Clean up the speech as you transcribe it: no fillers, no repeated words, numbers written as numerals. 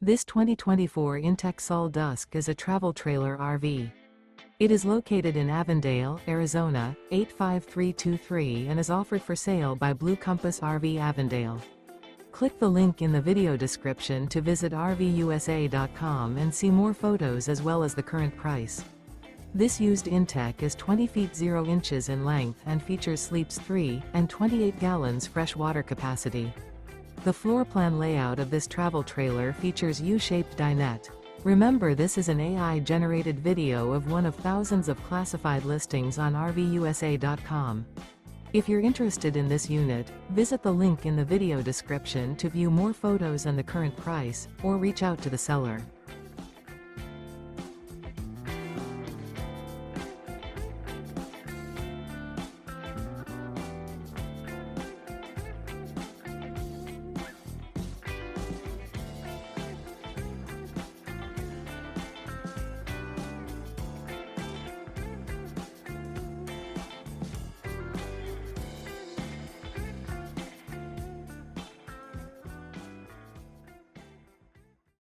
This 2024 inTech Sol Dusk is a travel trailer RV. It is located in Avondale, Arizona, 85323 and is offered for sale by Blue Compass RV Avondale. Click the link in the video description to visit RVUSA.com and see more photos as well as the current price. This used inTech is 20 feet 0 inches in length and features sleeps 3 and 28 gallons fresh water capacity. The floor plan layout of this travel trailer features U-Shaped Dinette. Remember, this is an AI-generated video of one of thousands of classified listings on RVUSA.com. If you're interested in this unit, visit the link in the video description to view more photos and the current price, or reach out to the seller.